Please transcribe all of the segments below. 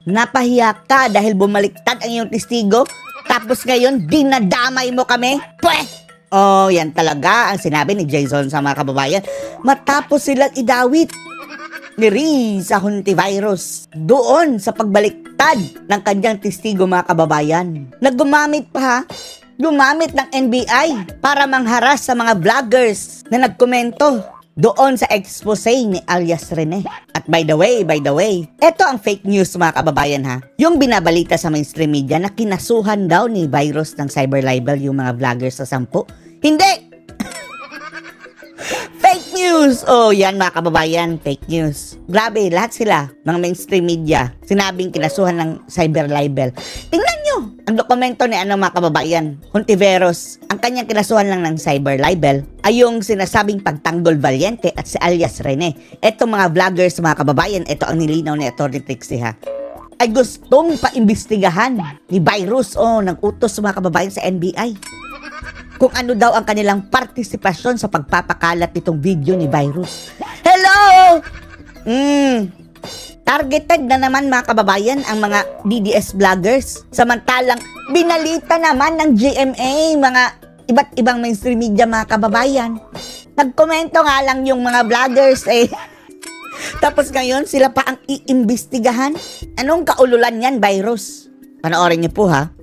Napahiya ka dahil bumaliktad ang iyong testigo? Tapos ngayon, dinadamay mo kami? Pweh! Oh, yan talaga ang sinabi ni Jason sa mga kababayan. Matapos silang idawit ni Risa Hontiveros doon sa pagbaliktad ng kanyang testigo, mga kababayan. Naggumamit pa ha? Gumamit ng NBI para mangharas sa mga vloggers na nagkomento doon sa expose ni alias Rene. At by the way, eto ang fake news, mga kababayan ha. Yung binabalita sa mainstream media na kinasuhan daw ni Virus ng cyber libel yung mga vloggers sa 10. Hindi! Fake news! Oh, yan mga kababayan, fake news. Grabe, lahat sila, mga mainstream media, sinabing kinasuhan ng cyber libel. Tingnan nyo ang dokumento ni mga kababayan, Hontiveros. Ang kanyang kinasuhan lang ng cyber libel ay yung sinasabing pagtanggol Valiente at si alias Rene. Etong mga vloggers, mga kababayan, ito ang nilinaw ni Atty. Trixie ha, ay gustong paimbestigahan ni Virus ng utos mga kababayan sa NBI kung ano daw ang kanilang partisipasyon sa pagpapakalat nitong video ni Virus. Hello! Targeted na naman mga kababayan ang mga DDS vloggers. Samantalang binalita naman ng GMA, mga iba't ibang mainstream media, mga kababayan. Nagkomento nga lang yung mga vloggers Tapos ngayon sila pa ang iimbestigahan. Anong kaululan yan, Virus? Panoorin niyo po ha.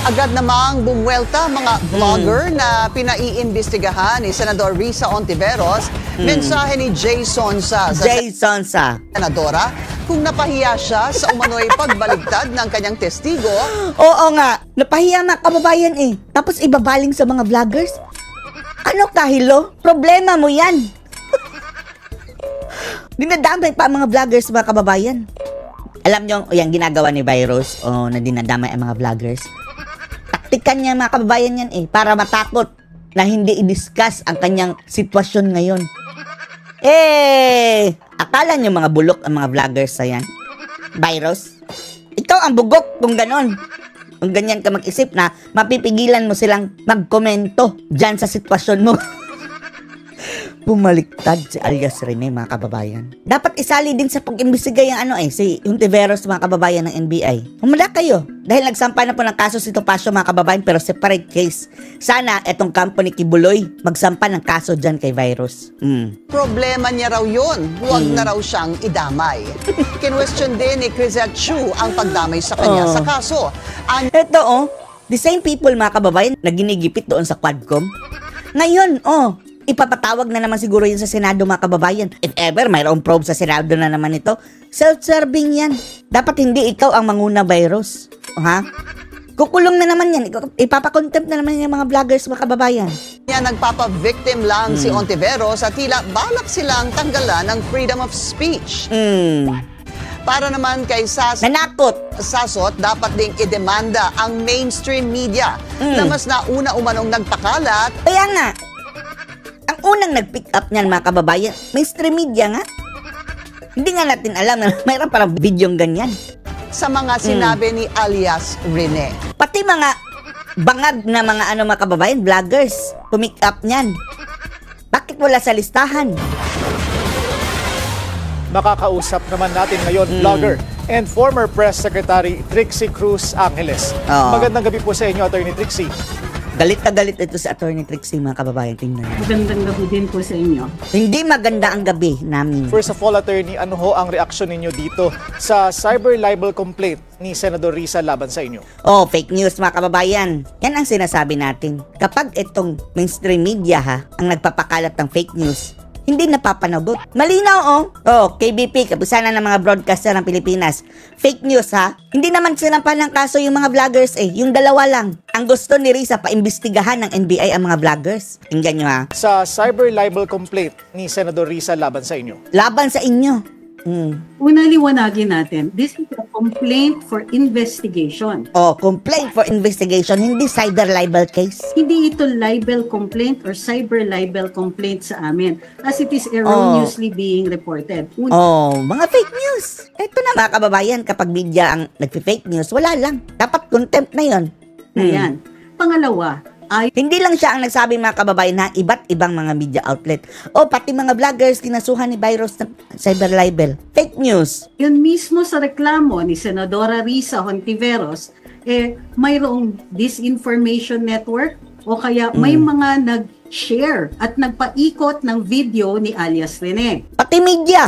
Agad namang bumuwelta mga vlogger na pinaiimbestigahan ni Senador Risa Hontiveros. Mensahe ni Jason sa senadora kung napahiya siya sa umano'y pagbaligtad ng kanyang testigo. Oo nga, napahiya mga kababayan Tapos ibabaling sa mga vloggers? Ano kahilo? Problema mo yan. Dinadamay pa ang mga vloggers, mga kababayan. Alam nyo, yung ginagawa ni Virus na dinadamay ang mga vloggers. Taktikan niya mga kababayan yan para matakot na hindi i-discuss ang kanyang sitwasyon ngayon. Akala niyo mga bulok ang mga vloggers yan? Virus, ikaw ang bugok kung ganon. Kung ganyan ka mag-isip na mapipigilan mo silang magkomento dyan sa sitwasyon mo. Bumaliktad si alias Rene, mga kababayan. Dapat isali din sa pag-imbestiga yung si Hontiveros, mga kababayan ng NBI. Humanda kayo. Dahil nagsampa na po ng kaso si Topacio, mga kababayan, pero separate case. Sana etong kampo ni Kibuloy magsampa ng kaso dyan kay Virus. Problema niya raw yun. Huwag na raw siyang idamay. Kinwestiyon din ni Crisel Chu ang pagdamay sa kanya sa kaso. Ito the same people, mga kababayan, na ginigipit doon sa Quadcom. Ngayon, ipapatawag na naman siguro yun sa Senado, mga kababayan. If ever mayroong probe sa Senado na naman ito, self-serving yan. Dapat hindi ikaw ang manguna, Virus. Ha? Kukulong na naman yan. Ipapakontempt na naman yung mga vloggers, mga kababayan. Nagpapa-victim lang si Hontiveros at tila balak silang tanggalan ng freedom of speech. Para naman kay Sasot, dapat ding idemanda ang mainstream media na mas nauna umanong nagpakalat. Kaya nga, ang unang nag-pick up niyan, mga kababayan, mainstream media nga. Hindi nga natin alam na mayroon parang videong ganyan. Sa mga sinabi ni alias Rene. Pati mga bangag na mga mga kababayan, vloggers, pumick up niyan. Bakit wala sa listahan? Makakausap naman natin ngayon, vlogger and former Press Secretary Trixie Cruz Angeles. Magandang gabi po sa inyo, Atty. Trixie. Galit na galit ito sa Atty. Trixie, mga kababayan. Tingnan niyo. Magandang gabi din po sa inyo. Hindi maganda ang gabi namin. First of all, Attorney, ano ho ang reaksyon ninyo dito sa cyber libel complaint ni Senador Risa laban sa inyo? Fake news, mga kababayan. Yan ang sinasabi natin. Kapag itong mainstream media ang nagpapakalat ng fake news, hindi napapanagot. Malinaw, KBP, kapisanan ng mga broadcaster ng Pilipinas. Fake news, Hindi naman sinampahan ng kaso yung mga vloggers, Yung dalawa lang. Ang gusto ni Risa, paimbestigahan ng NBI ang mga vloggers. Tingnan nyo, Sa cyber libel complaint ni Senador Risa laban sa inyo? Laban sa inyo. Una, liwanagin natin, this is a complaint for investigation. Complaint for investigation, hindi cyber libel case. Hindi ito libel complaint or cyber libel complaint sa amin as it is erroneously being reported. Mga fake news. Ito na, mga kababayan, kapag media ang nagpi-fake news, wala lang. Dapat contempt na yon. Ayan. Pangalawa, Hindi lang siya ang nagsabi mga kababayan na iba't ibang mga media outlet o pati mga vloggers kinasuhan ni Virus ng cyber libel. Fake news. Yun mismo sa reklamo ni Senadora Risa Hontiveros, mayroong disinformation network o kaya may mga nag-share at nagpaikot ng video ni alias Rene. Pati media.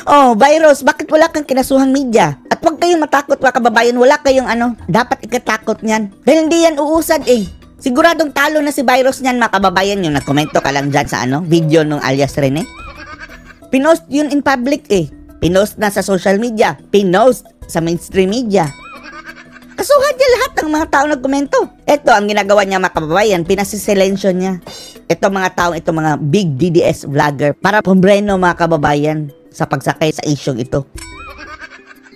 Oh, Virus, bakit wala kang kinasuhang media? At huwag kayong matakot mga kababayan, wala kayong dapat ikatakot niyan. Dahil hindi yan uusad eh. Siguradong talo na si Virus niyan mga kababayan, yung nagkomento ka lang dyan sa video nung alias Rene. Pinost yun in public eh. Pinost na sa social media. Pinost sa mainstream media. Kasuhan niya lahat ng mga tao nagkomento. Ito ang ginagawa niya mga kababayan, pinasisilensyo niya. Ito mga tao, ito mga big DDS vlogger para pumbreno mga kababayan sa pagsakay sa isyong ito.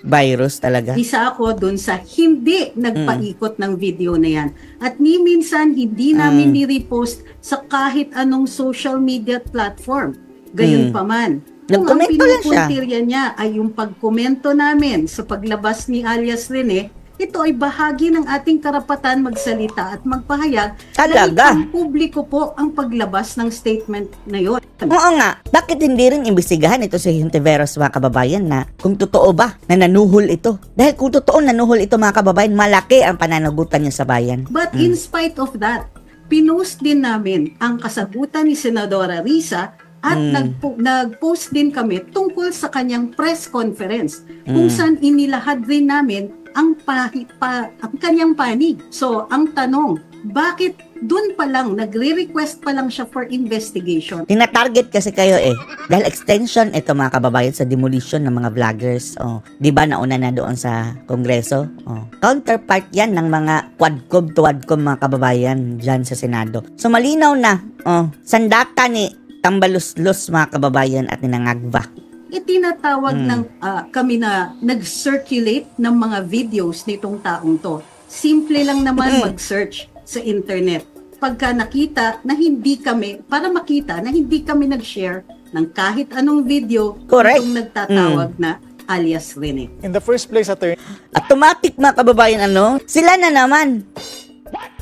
Virus talaga. Isa ako dun sa hindi nagpaikot ng video na yan. At ni minsan hindi namin ni-repost sa kahit anong social media platform. Gayun pa man. Kung ang pinupuntirya niya ay yung pagkomento namin sa paglabas ni alias Rene, ito ay bahagi ng ating karapatan magsalita at magpahayag. Talaga? Ang publiko po ang paglabas ng statement na yun. Oo nga. Bakit hindi rin imbestigahan ito si Hontiveros mga kababayan na kung totoo ba na nanuhol ito? Dahil kung totoo nanuhol ito mga kababayan, malaki ang pananagutan niya sa bayan. But in spite of that, pinost din namin ang kasagutan ni Senadora Risa at nag-post din kami tungkol sa kanyang press conference kung saan inilahad rin namin ang kanyang panig. So, ang tanong, bakit dun pa lang, nagre-request pa lang siya for investigation? Tina-target kasi kayo eh. Dahil extension ito mga kababayan sa demolition ng mga vloggers. Oh, 'di ba nauna na doon sa Kongreso? Oh. Counterpart 'yan ng mga quadcom mga kababayan diyan sa Senado. So malinaw na, sandata ni tambaluslos mga kababayan at ninangagba. Itinatawag ng kami na nag-circulate ng mga videos nitong taong to. Simple lang naman mag-search sa internet. Pagka nakita na hindi kami, para makita na hindi kami nag-share ng kahit anong video itong nagtatawag na alias Rene. In the first place, attorney, automatic mga kababayan, sila na naman.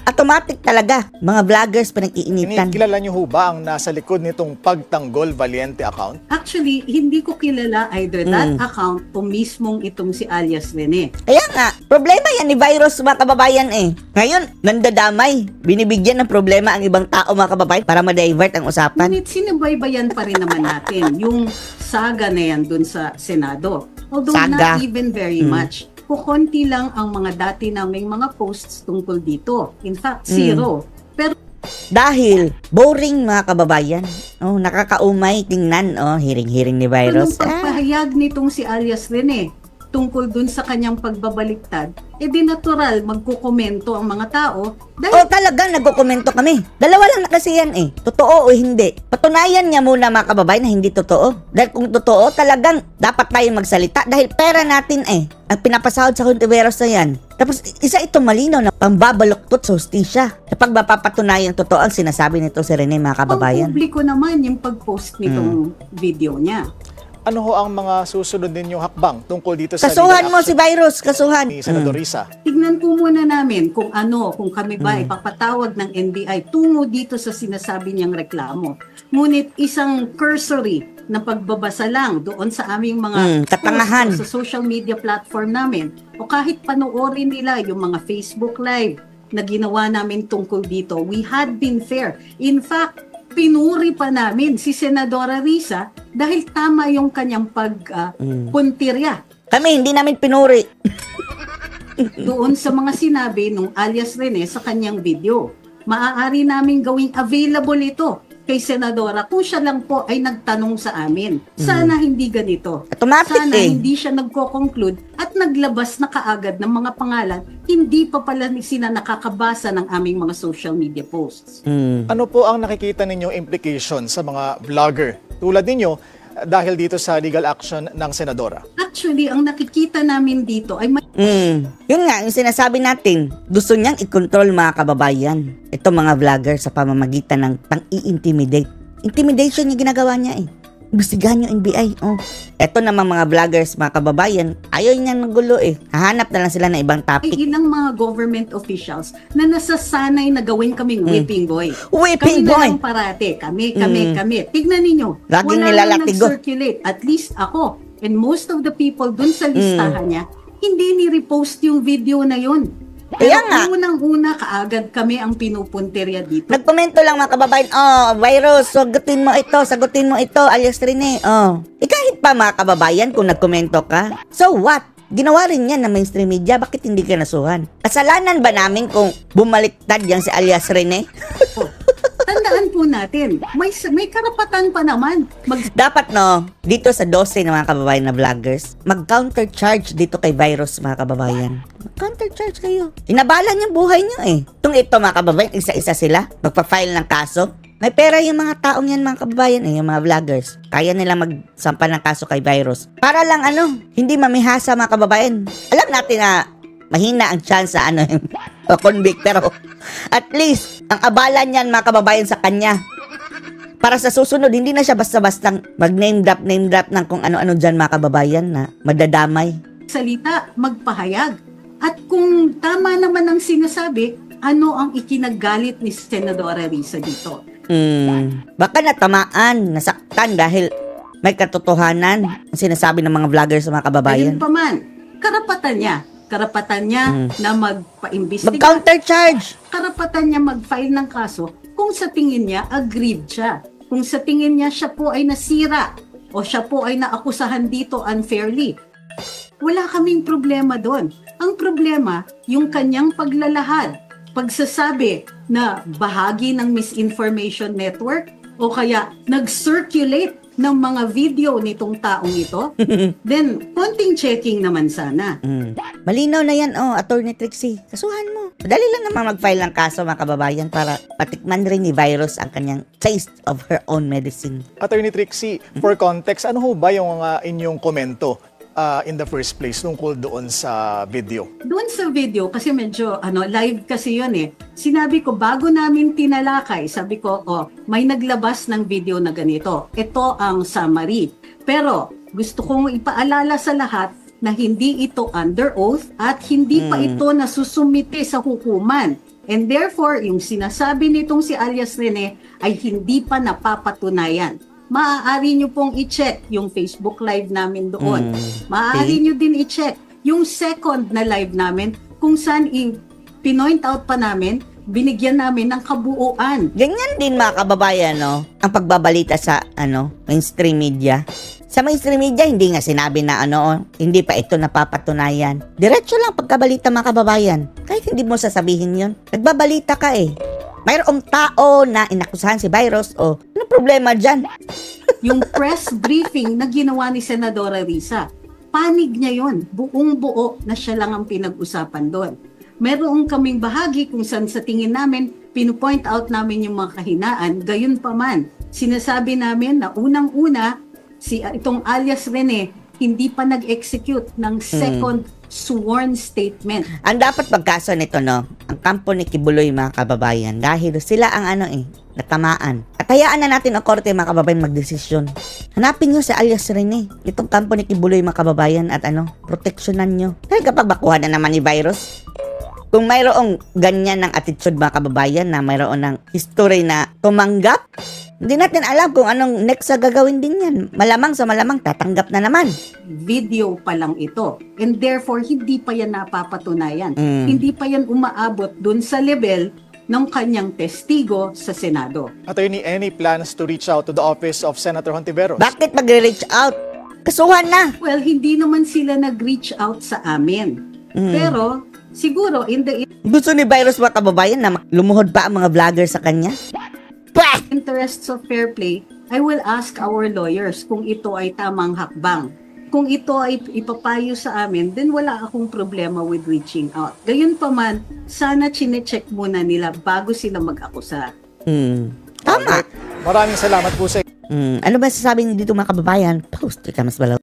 Automatic talaga. Mga vloggers pa nag-iinitan. Kilala niyo ho ba ang nasa likod nitong Pagtanggol Valiente account? Actually, hindi ko kilala either that account o mismong itong si alias Rene. Kaya nga, problema yan ni Virus mga kababayan eh. Ngayon, nandadamay. Binibigyan ng problema ang ibang tao mga kababayan para ma-divert ang usapan. Ngunit sinubaybayan pa rin naman natin yung saga na yan dun sa Senado. Although not even very much. Kukunti lang ang mga dati naming mga posts tungkol dito. In fact, zero. Pero dahil boring mga kababayan. Nakakaumay tingnan. Hiring-hiring ni Virus. Anong pagpahayag nitong si alias Rene tungkol dun sa kanyang pagbabaliktad, di natural magkukomento ang mga tao. Talagang nagkukomento kami. Dalawa lang na kasi yan eh. Totoo o hindi. Patunayan niya muna mga kababayan na hindi totoo. Dahil kung totoo, talagang dapat tayong magsalita dahil pera natin eh. Ang pinapasahod sa Hontiveros na yan. Tapos isa ito malinaw na pambabaluktot sa hustisya. Kapag mapapatunayan totoo ang sinasabi nito si Rene mga kababayan. Pang-publiko naman yung pag-post nitong video niya. Ano ho ang mga susunod ninyong hakbang tungkol dito sa kasuhan mo si Virus, kasuhan. Ni Senador Risa? Tignan po muna namin kung kami ba ipapatawag ng NBI tungo dito sa sinasabi niyang reklamo. Ngunit isang cursory na pagbabasa lang doon sa aming mga katangahan sa social media platform namin o kahit panoorin nila yung mga Facebook Live na ginawa namin tungkol dito, we had been fair. In fact, pinuri pa namin si Senadora Risa dahil tama yung kanyang pagpuntirya. Kami hindi namin pinuri. Doon sa mga sinabi nung alias Rene sa kanyang video. Maaari namin gawing available ito kay Senadora kung siya lang po ay nagtanong sa amin. Sana hindi ganito. Automatic Sana hindi siya nagko-conclude at naglabas na kaagad ng mga pangalan, hindi pa pala sila nakakabasa ng aming mga social media posts. Ano po ang nakikita ninyong implication sa mga vlogger tulad ninyo dahil dito sa legal action ng Senadora? Actually, ang nakikita namin dito ay yun nga, yung sinasabi natin, gusto niyang i-control mga kababayan. Ito mga vlogger sa pamamagitan ng pang-i-intimidate. Intimidation yung ginagawa niya eh. Imbestigahan yung NBI. Eto naman mga vloggers, mga kababayan, ayaw niya ng gulo eh. Hahanap na lang sila ng ibang topic. Ay, ilang mga government officials na nasasanay na gawin kaming whipping boy. Whipping kami boy! na lang parate. Kami. Tignan ninyo. Laging wala nilalatigo. nang nag-circulate. At least ako and most of the people dun sa listahan niya, hindi ni-repost yung video na yun. Kaya nga. Unang-una, kaagad kami ang pinupunterya dito. Nagkomento lang mga kababayan, virus, sagutin mo ito, alias Rene. Kahit pa mga kababayan kung nagkomento ka, so what? Ginawa rin yan ng mainstream media, bakit hindi ka nasuhan? Kasalanan ba namin kung bumaliktad yan si alias Rene? Tandaan po natin, may karapatan pa naman. Dapat dito sa 12 ng mga kababayan na vloggers, mag-countercharge dito kay virus mga kababayan. Countercharge kayo. Inabalan yung buhay nyo eh. Ito mga kababayan, isa-isa sila, magpa-file ng kaso. May pera yung mga taong yan mga kababayan yung mga vloggers. Kaya nila magsampa ng kaso kay virus. Para lang hindi mamihasa mga kababayan. Alam natin na mahina ang chance sa convict, pero at least ang abala niyan mga kababayan sa kanya. Para sa susunod, hindi na siya basta-bastang mag-name drop ng kung ano-ano dyan mga kababayan na madadamay. Salita, magpahayag. At kung tama naman ang sinasabi, ano ang ikinagalit ni Senadora Risa dito? Baka natamaan, nasaktan dahil may katotohanan ang sinasabi ng mga vloggers sa mga kababayan. Ayun pa man, karapatan niya na magpa-imbestiga. Mag-countercharge. Karapatan niya mag-file ng kaso kung sa tingin niya aggrieved siya. Kung sa tingin niya siya po ay nasira o siya po ay naakusahan dito unfairly. Wala kaming problema doon. Ang problema, yung kanyang paglalahad, pagsasabi na bahagi ng misinformation network o kaya nag-circulate ng mga video nitong taong ito, then konting checking naman sana. Malinaw na yan, Attorney Trixie. Kasuhan mo. Madali lang naman mag-file ng kaso mga kababayan para patikman rin ni virus ang kanyang taste of her own medicine. Attorney Trixie, for context, ano ho ba yung inyong komento in the first place tungkol doon sa video? Doon sa video, kasi medyo live kasi yun eh. Sinabi ko, bago namin tinalakay, sabi ko, may naglabas ng video na ganito. Ito ang summary. Pero gusto kong ipaalala sa lahat na hindi ito under oath at hindi pa ito nasusumite sa hukuman. And therefore, yung sinasabi nitong si alias Rene ay hindi pa napapatunayan. Maaari nyo pong i-check yung Facebook live namin doon. Maaari nyo din i-check yung second na live namin kung saan pinoint out pa namin, binigyan namin ng kabuuan. Ganyan din mga kababayan, ang pagbabalita sa mainstream media. Sa mainstream media, hindi nga sinabi na hindi pa ito napapatunayan. Diretso lang pagkabalita mga kababayan. Kahit hindi mo sasabihin yun. Nagbabalita ka eh. Mayroong tao na inakusahan si virus ano problema dyan? Yung press briefing na ginawa ni Senadora Risa, panig niya yon, buong buo na siya lang ang pinag-usapan doon. Meron kaming bahagi kung saan sa tingin namin, pinupoint out namin yung mga kahinaan, gayon pa man. Sinasabi namin na unang-una, itong alias Rene, hindi pa nag-execute ng second sworn statement. Ang dapat pagkaso nito, ang kampo ni Kibuloy mga kababayan, dahil sila ang natamaan. At hayaan na natin ang korte mga kababayan magdesisyon. Hanapin nyo si alias Rene, itong kampo ni Kibuloy mga kababayan at proteksyonan nyo. Dahil kapag bakuhan na naman ni virus, kung mayroong ganyan ng attitude mga kababayan na mayroon ng history na tumanggap, hindi natin alam kung anong next sa gagawin din yan. Malamang sa malamang tatanggap na naman. Video pa lang ito. And therefore, hindi pa yan napapatunayan. Hindi pa yan umaabot dun sa level ng kanyang testigo sa Senado. Attorney, any plans to reach out to the office of Senator Hontiveros? Bakit mag-reach out? Kasuhan na! Well, hindi naman sila nag-reach out sa amin. Pero, siguro, gusto ni virus mga kababayan na lumuhod pa ang mga vlogger sa kanya? Interests of fair play, I will ask our lawyers kung ito ay tamang hakbang. Kung ito ay ipapayo sa amin, then wala akong problema with reaching out. Gayunpaman, sana chine-check muna nila bago sila mag-akusa. Tama. Maraming salamat po sa ano ba sasabihin dito mga kababayan? Post ka mas balaw.